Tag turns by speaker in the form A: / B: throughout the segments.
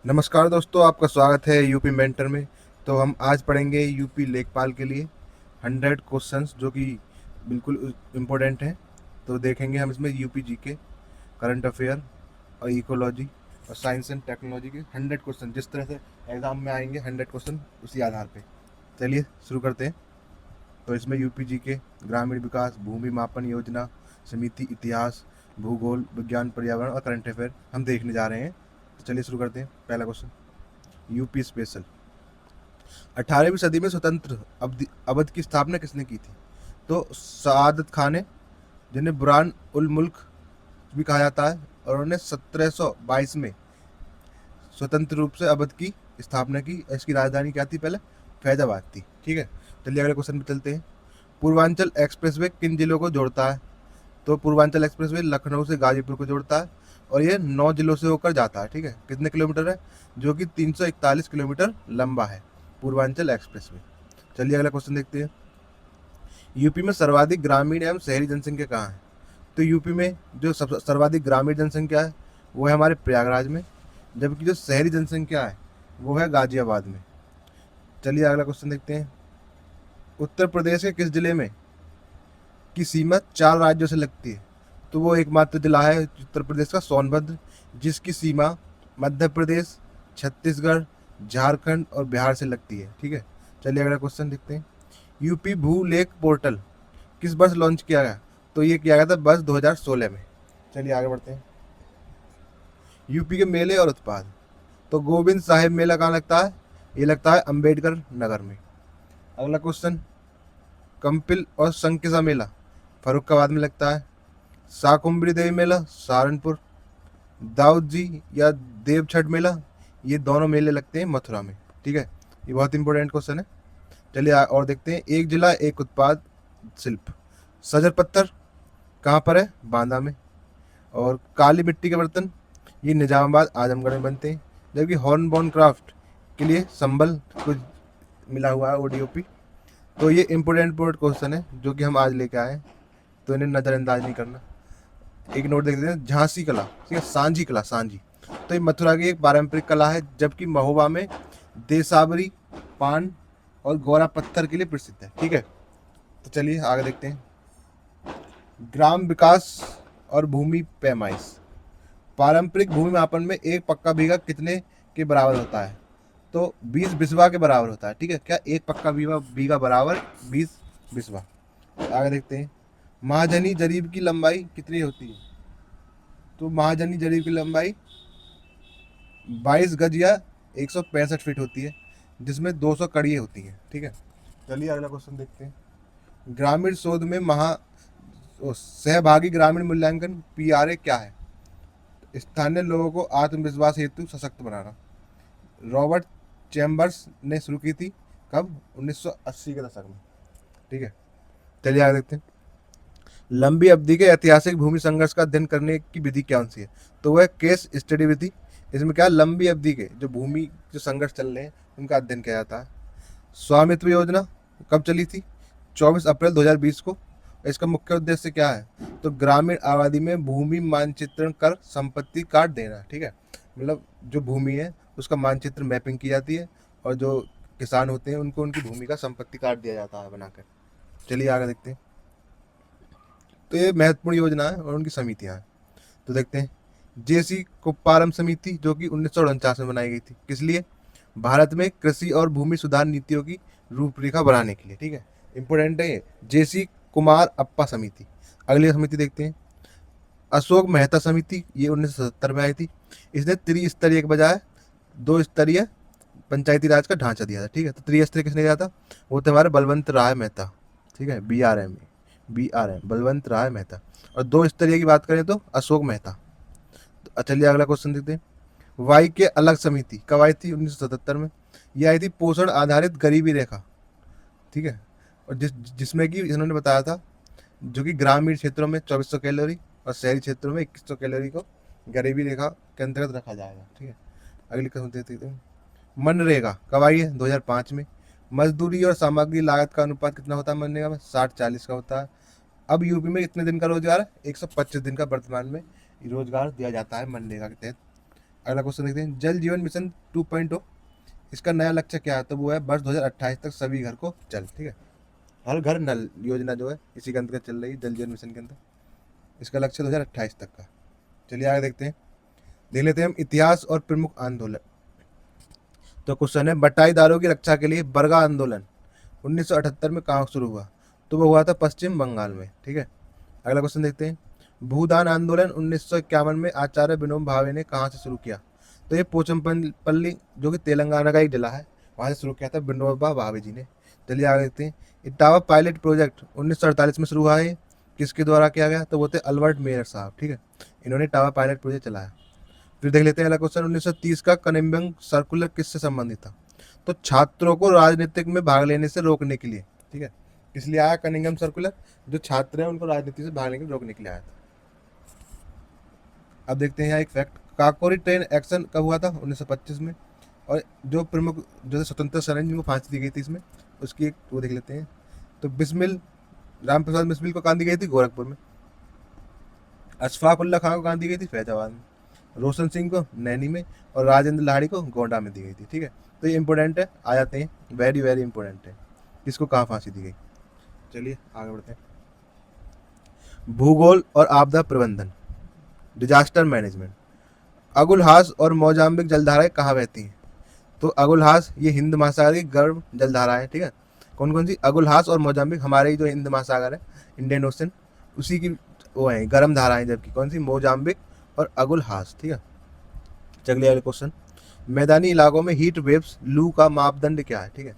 A: नमस्कार दोस्तों, आपका स्वागत है यूपी मेंटर में। तो हम आज पढ़ेंगे यूपी लेखपाल के लिए 100 क्वेश्चंस जो कि बिल्कुल इम्पोर्टेंट हैं। तो देखेंगे हम इसमें यूपी जीके, करंट अफेयर और इकोलॉजी और साइंस एंड टेक्नोलॉजी के 100 क्वेश्चन जिस तरह से एग्जाम में आएंगे 100 क्वेश्चन उसी आधार पे। चलिए शुरू करते हैं। तो इसमें यूपी जीके, ग्रामीण विकास, भूमि मापन योजना समिति, इतिहास, भूगोल, विज्ञान, पर्यावरण और करंट अफेयर हम देखने जा रहे हैं। तो चलिए शुरू करते हैं। पहला क्वेश्चन, यूपी स्पेशल। 18वीं सदी में स्वतंत्र अवध की स्थापना किसने की थी? तो सआदत खान ने, जिन्हें बुरहान उल मुल्क भी कहा जाता है, और उन्होंने 1722 में स्वतंत्र रूप से अवध की स्थापना की। इसकी राजधानी क्या थी? पहले फैजाबाद थी। ठीक है, चलिए अगले क्वेश्चन पे चलते हैं। पूर्वांचल एक्सप्रेसवे किन जिलों को जोड़ता है? तो पूर्वांचल एक्सप्रेसवे लखनऊ से गाजीपुर को जोड़ता है और ये 9 जिलों से होकर जाता है। ठीक है, कितने किलोमीटर है? जो कि 341 किलोमीटर लंबा है पूर्वांचल एक्सप्रेसवे। चलिए अगला क्वेश्चन देखते हैं। यूपी में सर्वाधिक ग्रामीण एवं शहरी जनसंख्या कहाँ है? तो यूपी में जो सर्वाधिक ग्रामीण जनसंख्या है वो है हमारे प्रयागराज में, जबकि जो शहरी जनसंख्या है वो है गाजियाबाद में। चलिए अगला क्वेश्चन देखते हैं। उत्तर प्रदेश के किस जिले में की सीमा 4 राज्यों से लगती है? तो वो एकमात्र जिला है उत्तर प्रदेश का सोनभद्र, जिसकी सीमा मध्य प्रदेश, छत्तीसगढ़, झारखंड और बिहार से लगती है। ठीक है, चलिए अगला क्वेश्चन देखते हैं। यूपी भू लेख पोर्टल किस वर्ष लॉन्च किया गया? तो ये किया गया था वर्ष 2016 में। चलिए आगे बढ़ते हैं। यूपी के मेले और उत्पाद। तो गोविंद साहिब मेला कहाँ लगता है? ये लगता है अंबेडकर नगर में। अगला क्वेश्चन, कंपिल और संकिसा मेला फरुखाबाद में लगता है। शाकुंभरी देवी मेला सहारनपुर। दाऊद जी या देव छठ मेला, ये दोनों मेले लगते हैं मथुरा में। ठीक है, ये बहुत इंपॉर्टेंट क्वेश्चन है। चलिए और देखते हैं। एक जिला एक उत्पाद शिल्प। सजर पत्थर कहाँ पर है? बांदा में। और काली मिट्टी के बर्तन, ये निजामाबाद आजमगढ़ में बनते हैं। जबकि हॉर्नबोन क्राफ्ट के लिए संबल कुछ मिला हुआ है ओडीओपी। तो ये इम्पोर्टेंट क्वेश्चन है जो कि हम आज लेके आए हैं, तो इन्हें नज़रअंदाज नहीं करना। एक नोट देख देते हैं। झांसी कला, ठीक है, सांझी कला, सांझी। तो ये मथुरा की एक पारंपरिक कला है, जबकि महोबा में देसावरी, पान और गोरा पत्थर के लिए प्रसिद्ध है। ठीक है, तो चलिए आगे देखते हैं। ग्राम विकास और भूमि पैमाइश। पारंपरिक भूमि मापन में एक पक्का बीघा कितने के बराबर होता है? तो 20 बिस्वा के बराबर होता है। ठीक है, क्या एक पक्का बीघा बीघा बराबर 20 बिस्वा? आगे देखते हैं। महाजनी जरीब की लंबाई कितनी होती है? तो महाजनी जरीब की लंबाई 22 गज या 165 फीट होती है, जिसमें 200 कड़ियाँ होती हैं। ठीक है, चलिए अगला क्वेश्चन देखते हैं। ग्रामीण शोध में सहभागी ग्रामीण मूल्यांकन पीआरए क्या है? स्थानीय लोगों को आत्मविश्वास हेतु सशक्त बनाना। रॉबर्ट चैम्बर्स ने शुरू की थी, कब? 1980 के दशक में। ठीक है, चलिए आगे देखते हैं। लंबी अवधि के ऐतिहासिक भूमि संघर्ष का अध्ययन करने की विधि कौन सी है? तो वह केस स्टडी विधि। इसमें क्या, लंबी अवधि के जो भूमि जो संघर्ष चल रहे हैं उनका अध्ययन किया जाता है। स्वामित्व योजना कब चली थी? 24 अप्रैल 2020 को। इसका मुख्य उद्देश्य क्या है? तो ग्रामीण आबादी में भूमि मानचित्रण कर संपत्ति कार्ड देना। ठीक है, मतलब जो भूमि है उसका मानचित्र मैपिंग की जाती है और जो किसान होते हैं उनको उनकी भूमि का संपत्ति कार्ड दिया जाता है बनाकर। चलिए आगे देखते हैं। तो ये महत्वपूर्ण योजना है और उनकी समितियां हैं। तो देखते हैं। जेसी कुप्पारम समिति जो कि 1949 में बनाई गई थी, किस लिए? भारत में कृषि और भूमि सुधार नीतियों की रूपरेखा बनाने के लिए। ठीक है, इंपॉर्टेंट है ये। जेसी कुमार अप्पा समिति। अगली समिति देखते हैं। अशोक मेहता समिति, ये 1970 में आई थी। इसने त्रिस्तरीय के बजाय 2 स्तरीय पंचायती राज का ढांचा दिया था। ठीक है, तो त्रिस्तरीय किसने दिया था? वो थे हमारे बलवंत राय मेहता। ठीक है, BRM बलवंत राय मेहता। और 2 स्तरीय की बात करें तो अशोक मेहता। तो चलिए अगला क्वेश्चन देखते हैं। वाई के अलग समिति कब आई थी? 1977 में। ये आई थी पोषण आधारित गरीबी रेखा। ठीक है, और जिसमें कि इन्होंने बताया था जो कि ग्रामीण क्षेत्रों में 2400 कैलोरी और शहरी क्षेत्रों में 2100 कैलोरी को गरीबी रेखा के अंतर्गत रखा जाएगा। ठीक है, अगली क्वेश्चन देखते हैं। मनरेगा कब आई है? 2005 में। मजदूरी और सामग्री लागत का अनुपात कितना होता है मनरेगा में? 60-40 का होता है। अब यूपी में कितने दिन का रोजगार है? 125 दिन का वर्तमान में रोजगार दिया जाता है मनरेगा के तहत। अगला क्वेश्चन देखते हैं, जल जीवन मिशन 2.0 इसका नया लक्ष्य क्या है? तो वो है वर्ष 2028 तक सभी घर को जल, ठीक है, हर घर नल योजना जो है इसी के अंतर्गत चल रही है, जल जीवन मिशन के अंदर। इसका लक्ष्य 2028 तक का। चलिए आगे देखते हैं, देख लेते हैं हम इतिहास और प्रमुख आंदोलन। तो क्वेश्चन है, बटाईदारों की रक्षा के लिए बरगा आंदोलन 1978 में कहाँ शुरू हुआ? तो वो हुआ था पश्चिम बंगाल में, ठीक है। अगला क्वेश्चन देखते हैं, भूदान आंदोलन 1951 में आचार्य विनोबा भावे ने कहाँ से शुरू किया? तो ये पोचमपल्ली जो कि तेलंगाना का एक जिला है, वहाँ से शुरू किया था विनोबा भावे जी ने। चलिए आगे देखते हैं, इटावा पायलट प्रोजेक्ट 1948 में शुरू हुआ है, किसके द्वारा किया गया? तो वो थे अल्बर्ट मेयर साहब, ठीक है, इन्होंने टावा पायलट प्रोजेक्ट चलाया। फिर देख लेते हैं अगला क्वेश्चन, 1930 का कनिम्बिंग सर्कुलर किससे संबंधित था? तो छात्रों को राजनीतिक में भाग लेने से रोकने के लिए, ठीक है, इसलिए आया कनिंघम सर्कुलर, जो छात्र हैं उनको राजनीति से भाग लेने रोकने के लिए आया था। अब देखते हैं यहाँ एक फैक्ट, काकोरी ट्रेन एक्शन कब हुआ था? 1925 में। और जो प्रमुख जो स्वतंत्र सेनानी जिनको फांसी दी गई थी इसमें, उसकी एक वो देख लेते हैं। तो बिस्मिल राम प्रसाद बिस्मिल को कहाँ दी गई थी? गोरखपुर में। अशफाक उल्ला खान को कहाँ दी गई थी? फैजाबाद में। रोशन सिंह को नैनी में, और राजेंद्र लाहिड़ी को गोंडा में दी गई थी, ठीक है। तो ये इंपॉर्टेंट है, आ जाते हैं, वेरी वेरी इंपॉर्टेंट है, किसको कहाँ फांसी दी गई। चलिए आगे बढ़ते हैं, भूगोल और आपदा प्रबंधन, डिजास्टर मैनेजमेंट। अगुलहास और मोजाम्बिक जलधाराएं कहाँ बहती हैं? तो अगुलहास ये हिंद महासागर की गर्म जलधाराएं, ठीक है। कौन कौन सी? अगुलहास और मोजाम्बिक, हमारे जो हिंद महासागर है, इंडियन ओशन, उसी की वो है गर्म धाराएं, जबकि कौन सी? मोजाम्बिक और अगुलहास, ठीक है। चलिए अगले क्वेश्चन, मैदानी इलाकों में हीट वेव्स लू का मापदंड क्या है? ठीक है,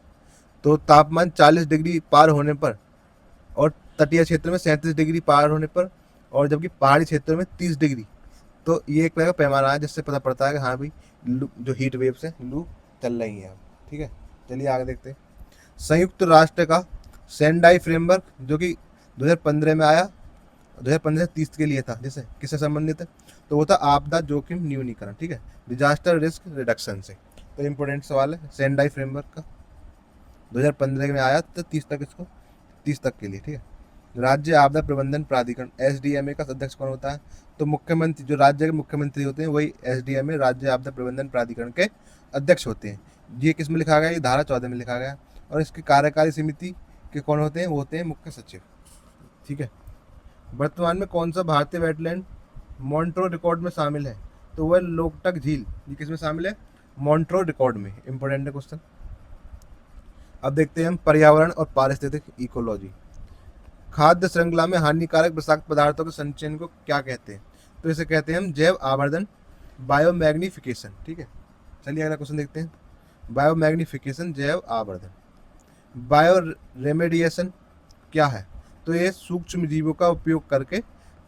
A: तो तापमान 40 डिग्री पार होने पर, और तटीय क्षेत्र में 37 डिग्री पार होने पर, और जबकि पहाड़ी क्षेत्र में 30 डिग्री। तो ये एक तरह का पैमाना है जिससे पता पड़ता है कि हाँ भाई जो हीट वेव्स है लू चल रही हैं अब, ठीक है। चलिए आगे देखते हैं, संयुक्त राष्ट्र का सेंडाई फ्रेमवर्क जो कि 2015 में आया, 2015 से 30 के लिए था, जैसे किससे संबंधित है? तो वो था आपदा जोखिम न्यूनीकरण, ठीक है, डिजास्टर रिस्क रिडक्शन से। तो इम्पोर्टेंट सवाल है सेंडाई फ्रेमवर्क का, 2015 में आया, तो 30 तक इसको, 30 तक के लिए, ठीक है। राज्य आपदा प्रबंधन प्राधिकरण एसडीएमए का अध्यक्ष कौन होता है? तो मुख्यमंत्री, जो राज्य के मुख्यमंत्री होते हैं वही एसडीएमए राज्य आपदा प्रबंधन प्राधिकरण के अध्यक्ष होते हैं। ये किस में लिखा गया? ये धारा 14 में लिखा गया। और इसकी कार्यकारी समिति के कौन होते हैं? वो होते हैं मुख्य सचिव, ठीक है। वर्तमान में कौन सा भारतीय वेटलैंड मॉन्ट्रो रिकॉर्ड में शामिल है? तो वह लोकटक झील, ये किस में शामिल है? मॉन्ट्रो रिकॉर्ड में। इंपॉर्टेंट है क्वेश्चन। अब देखते हैं हम पर्यावरण और पारिस्थितिक इकोलॉजी। खाद्य श्रृंखला में हानिकारक विषाक्त पदार्थों के संचयन को क्या कहते हैं? तो इसे कहते हैं हम जैव आवर्धन, बायोमैग्निफिकेशन, ठीक है। चलिए अगला क्वेश्चन देखते हैं, बायोमैग्निफिकेशन, जैव आवर्धन। बायो रेमेडिएशन क्या है? तो ये सूक्ष्म जीवों का उपयोग करके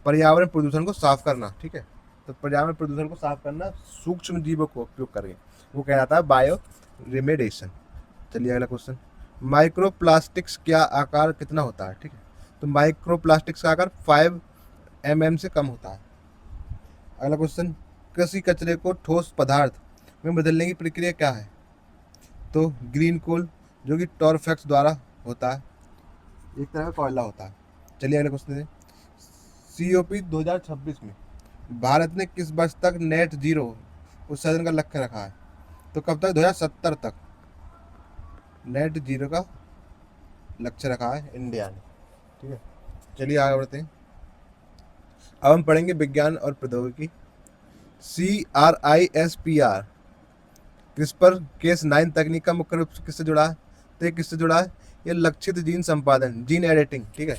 A: पर्यावरण प्रदूषण को साफ करना, ठीक है। तो पर्यावरण प्रदूषण को साफ करना सूक्ष्म जीवों को उपयोग करके, वो कहलाता है बायो रेमेडिएशन। चलिए अगला क्वेश्चन, माइक्रोप्लास्टिक्स क्या आकार कितना होता है? ठीक है, तो माइक्रोप्लास्टिक्स का आकार 5 mm से कम होता है। अगला क्वेश्चन, कृषि कचरे को ठोस पदार्थ में बदलने की प्रक्रिया क्या है? तो ग्रीन कोल जो कि टॉरफैक्स द्वारा होता है, एक तरह का कोयला होता है। चलिए अगला क्वेश्चन है, COP 2026 में भारत ने किस वर्ष तक नेट जीरो उत्सर्जन का लक्ष्य रखा है? तो कब तक? 2070 तक नेट जीरो का लक्ष्य रखा है इंडिया ने, ठीक है। चलिए आगे बढ़ते हैं, अब हम पढ़ेंगे विज्ञान और प्रौद्योगिकी। CRISPR क्रिस्पर केस 9 तकनीक का मुख्य रूप से किससे जुड़ा है? तो ये किससे जुड़ा है? ये लक्षित जीन संपादन, जीन एडिटिंग, ठीक है।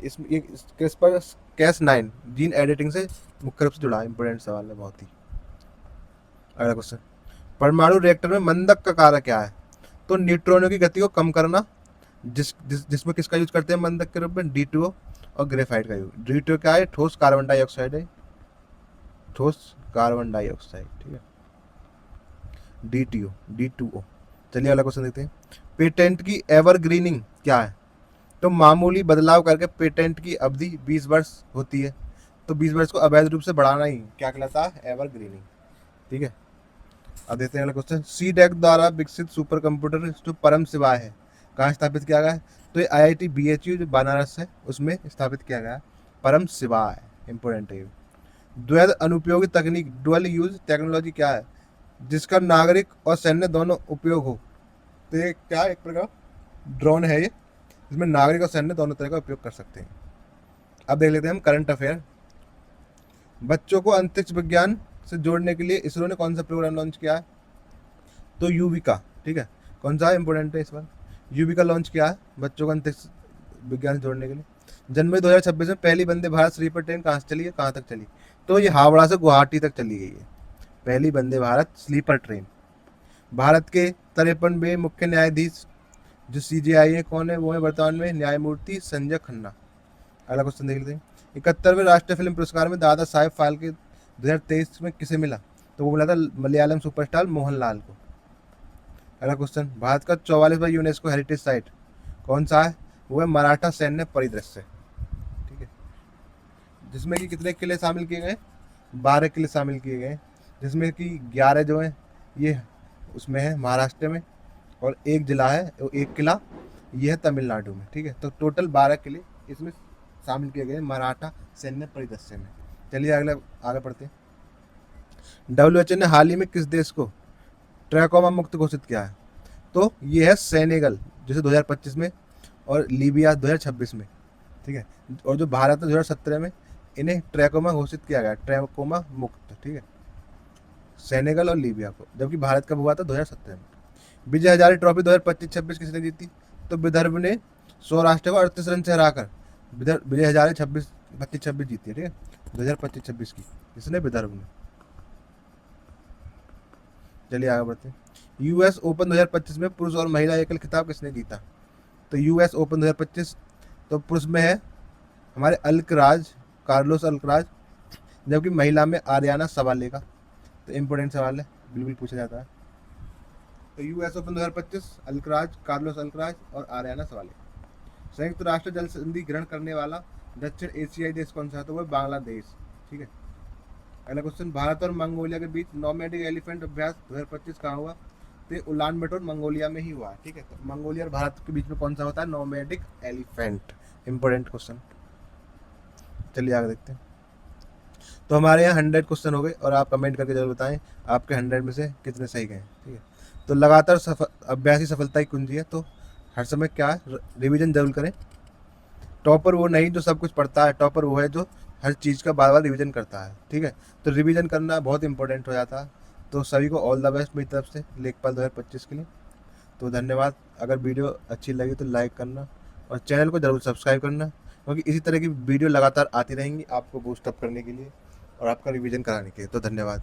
A: ये क्रिस्पर केस 9 जीन एडिटिंग से मुख्य रूप से जुड़ा है। इंपोर्टेंट सवाल है बहुत ही। अगला क्वेश्चन, परमाणु रिएक्टर में मंदक का कार्य क्या है? तो न्यूट्रॉनों की गति को कम करना, जिसमें किसका यूज करते हैं मंदक के रूप में? D2O और ग्रेफाइट का यूज। D2O क्या है? ठोस कार्बन डाइऑक्साइड है, ठोस कार्बन डाइऑक्साइड, ठीक है, D2O। चलिए अगला क्वेश्चन देखते हैं, पेटेंट की एवरग्रीनिंग क्या है? तो मामूली बदलाव करके पेटेंट की अवधि 20 वर्ष होती है, तो 20 वर्ष को अवैध रूप से बढ़ाना ही क्या कहलाता है? एवरग्रीनिंग, ठीक है। अब देखते हैं अगला क्वेश्चन, CDAC द्वारा विकसित सुपर कंप्यूटर जो परम शिवाय है कहाँ स्थापित किया गया है? तो ये IIT BHU जो बनारस है उसमें स्थापित किया गया है, परम शिवाय। इंपोर्टेंट है। द्वैध अनुपयोगी तकनीक, डुअल यूज टेक्नोलॉजी क्या है? जिसका नागरिक और सैन्य दोनों उपयोग हो। तो ये क्या है? एक प्रकार ड्रोन है ये, जिसमें नागरिक और सैन्य दोनों तरह का उपयोग कर सकते हैं। अब देख लेते हैं हम करंट अफेयर। बच्चों को अंतरिक्ष विज्ञान से जोड़ने के लिए इसरो ने कौन सा प्रोग्राम लॉन्च किया है? तो यूविका, ठीक है। कौन सा इंपोर्टेंट है इस बार? यूविका लॉन्च किया है बच्चों को अंतरिक्ष विज्ञान से जोड़ने के लिए। जनवरी 2026 में पहली वंदे भारत स्लीपर ट्रेन कहाँ से चली है, कहाँ तक चली? तो ये हावड़ा से गुवाहाटी तक चली गई है, पहली वंदे भारत स्लीपर ट्रेन। भारत के 53वें मुख्य न्यायाधीश जो CJI है कौन है? वो है वर्तमान में न्यायमूर्ति संजय खन्ना। अगला क्वेश्चन देख लेते हैं। 71वें राष्ट्रीय फिल्म पुरस्कार में दादा साहेब फाल्के 2023 में किसे मिला? तो वो मिला था मलयालम सुपरस्टार मोहनलाल को। अगला क्वेश्चन, भारत का 44वां यूनेस्को हेरिटेज साइट कौन सा है? वो है मराठा सैन्य परिदृश्य, ठीक है। जिसमें कि कितने किले शामिल किए गए? 12 किले शामिल किए गए, जिसमें कि 11 जो है ये उसमें है महाराष्ट्र में, और एक जिला है, एक किला ये है तमिलनाडु में, ठीक है। तो टोटल 12 किले इसमें शामिल किए गए मराठा सैन्य परिदृश्य में। चलिए अगले आगे पढ़ते हैं। WHO ने हाल ही में किस देश को ट्रैकोमा मुक्त घोषित किया है? तो ये है सेनेगल, जैसे 2025 में, और लीबिया 2026 में, ठीक है। और जो भारत है 2017 में, इन्हें ट्रैकोमा घोषित किया गया, ट्रैकोमा मुक्त, ठीक है, सेनेगल और लीबिया को। जबकि भारत कब हुआ था? 2017 में। विजय हजारे ट्रॉफी 2025-26 किसने जीती? तो विदर्भ ने सौराष्ट्र को 38 रन से हराकर विजय हजारे 25-26 जीती है, ठीक है, 2025-26 की, इसने विदर्भ ने। चलिए आगे बढ़ते हैं। US ओपन 2025 में पुरुष और महिला एकल खिताब किसने जीता? तो US ओपन 2025 तो पुरुष में है हमारे अल्कराज, कार्लोस अल्कराज, जबकि महिला में आर्याना सवालेगा। तो इम्पोर्टेंट सवाल है, बिल्कुल पूछा जाता है। तो US open 2025 Alcaraz, Carlos Alcaraz और आर्याना सवालेगा। संयुक्त राष्ट्र जल संधि ग्रहण करने वाला दक्षिण एशियाई देश कौन सा है? तो वो बांग्लादेश, ठीक है। अगला क्वेश्चन, भारत और मंगोलिया के बीच नोमैडिक एलिफेंट अभ्यास 2025 कहाँ हुआ? तो उलान बटोर मंगोलिया में ही हुआ, ठीक है। तो मंगोलिया और भारत के बीच में कौन सा होता है? Nomadic elephant. Important question. चलिए आगे देखते हैं। तो हमारे यहाँ 100 क्वेश्चन हो गए, और आप कमेंट करके जरूर बताएं आपके 100 में से कितने सही गए, ठीक है। तो लगातार अभ्यास ही सफलता की कुंजी है। तो हर समय क्या है? रिविजन जरूर करें। टॉपर वो नहीं जो सब कुछ पढ़ता है, टॉपर वो है जो हर चीज़ का बार बार रिवीजन करता है, ठीक है। तो रिवीजन करना बहुत इंपॉर्टेंट हो जाता है। तो सभी को ऑल द बेस्ट मेरी तरफ से लेखपाल 2025 के लिए। तो धन्यवाद। अगर वीडियो अच्छी लगी तो लाइक करना और चैनल को ज़रूर सब्सक्राइब करना, क्योंकि इसी तरह की वीडियो लगातार आती रहेंगी आपको बूस्टअप करने के लिए और आपका रिवीजन कराने के लिए। तो धन्यवाद।